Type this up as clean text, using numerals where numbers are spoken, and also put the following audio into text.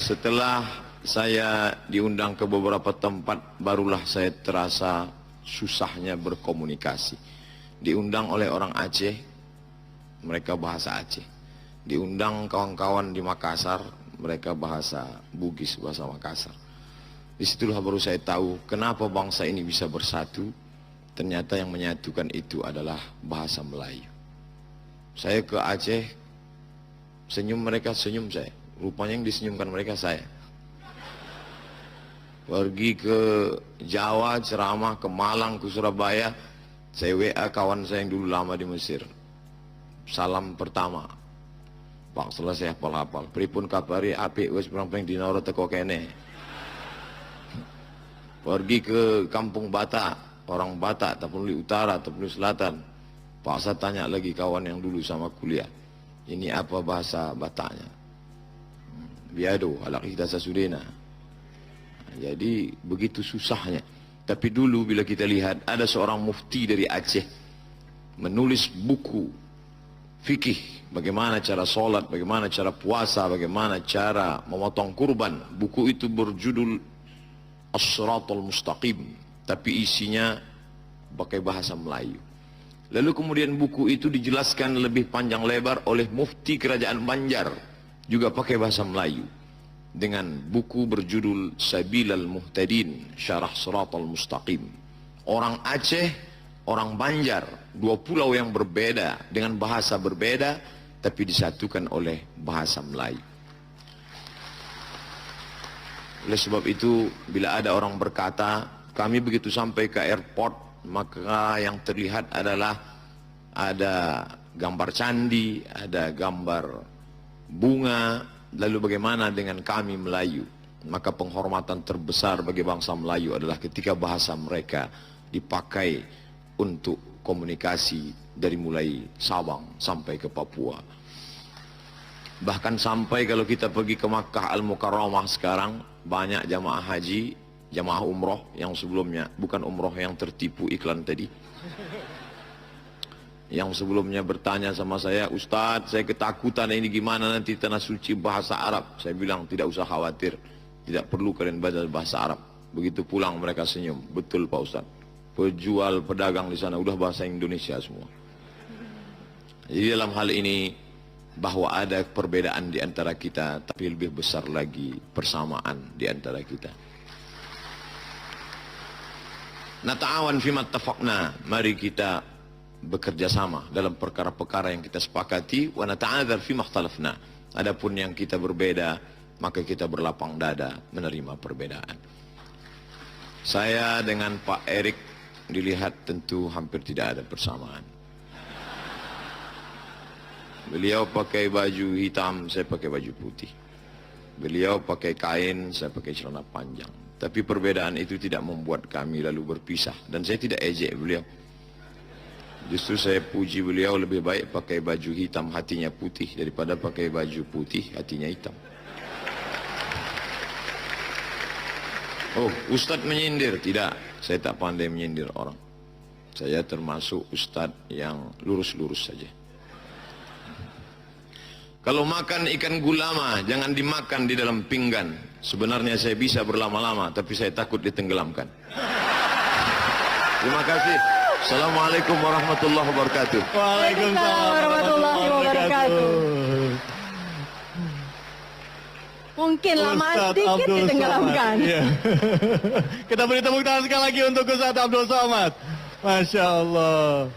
Setelah saya diundang ke beberapa tempat, barulah saya terasa susahnya berkomunikasi. Diundang oleh orang Aceh, mereka bahasa Aceh. Diundang kawan-kawan di Makassar, mereka bahasa Bugis, bahasa Makassar. Disitulah baru saya tahu kenapa bangsa ini bisa bersatu. Ternyata yang menyatukan itu adalah bahasa Melayu. Saya ke Aceh, senyum mereka, senyum saya. Rupanya yang disenyumkan mereka saya. Pergi ke Jawa, ceramah, ke Malang, ke Surabaya, saya WA kawan saya yang dulu lama di Mesir. Salam pertama, Pak, setelah saya hafal-hafal, pripun kapari apik wis perang-perang dinoro teko kene. Pergi ke Kampung Batak, orang Batak, ataupun di utara, ataupun di selatan. Pak, saya tanya lagi kawan yang dulu sama kuliah, ini apa bahasa Bataknya? Biado, alak kita sasudena. Jadi begitu susahnya. Tapi dulu bila kita lihat ada seorang mufti dari Aceh menulis buku fikih, bagaimana cara sholat, bagaimana cara puasa, bagaimana cara memotong kurban. Buku itu berjudul As-Siratal Mustaqim, tapi isinya pakai bahasa Melayu. Lalu kemudian buku itu dijelaskan lebih panjang lebar oleh mufti kerajaan Banjar, juga pakai bahasa Melayu, dengan buku berjudul Sabilal Muhtadin, Syarah Siratal Mustaqim. Orang Aceh, orang Banjar, dua pulau yang berbeda dengan bahasa berbeda, tapi disatukan oleh bahasa Melayu. Oleh sebab itu, bila ada orang berkata, kami begitu sampai ke airport, maka yang terlihat adalah ada gambar candi, ada gambar bunga, lalu bagaimana dengan kami Melayu? Maka penghormatan terbesar bagi bangsa Melayu adalah ketika bahasa mereka dipakai untuk komunikasi dari mulai Sabang sampai ke Papua. Bahkan sampai kalau kita pergi ke Makkah Al-Mukarramah sekarang, banyak jamaah haji, jamaah umroh yang sebelumnya, bukan umroh yang tertipu iklan tadi, yang sebelumnya bertanya sama saya, Ustadz, saya ketakutan ini gimana nanti tanah suci bahasa Arab. Saya bilang tidak usah khawatir, tidak perlu kalian baca bahasa Arab. Begitu pulang mereka senyum, betul Pak Ustadz, pejual pedagang di sana udah bahasa Indonesia semua. Jadi dalam hal ini, bahwa ada perbedaan di antara kita, tapi lebih besar lagi persamaan di antara kita. Nata'awan fima tafaqna, mari kita bekerja sama dalam perkara-perkara yang kita sepakati, wa nata'adzar fi makhtalafna. Adapun yang kita berbeda, maka kita berlapang dada menerima perbedaan. Saya dengan Pak Erik dilihat tentu hampir tidak ada persamaan. Beliau pakai baju hitam, saya pakai baju putih. Beliau pakai kain, saya pakai celana panjang. Tapi perbedaan itu tidak membuat kami lalu berpisah, dan saya tidak ejek beliau. Justru saya puji beliau, lebih baik pakai baju hitam hatinya putih daripada pakai baju putih hatinya hitam. Oh, Ustadz menyindir? Tidak, saya tak pandai menyindir orang. Saya termasuk Ustadz yang lurus-lurus saja. Kalau makan ikan gulama, jangan dimakan di dalam pinggan. Sebenarnya saya bisa berlama-lama, tapi saya takut ditenggelamkan. Terima kasih. Assalamualaikum warahmatullahi wabarakatuh. Waalaikumsalam warahmatullahi wabarakatuh. Mungkin lama sedikit ditenggelamkan. Ya. Kita beri tepuk tangan sekali lagi untuk Ustadz Abdul Somad. Masya Allah.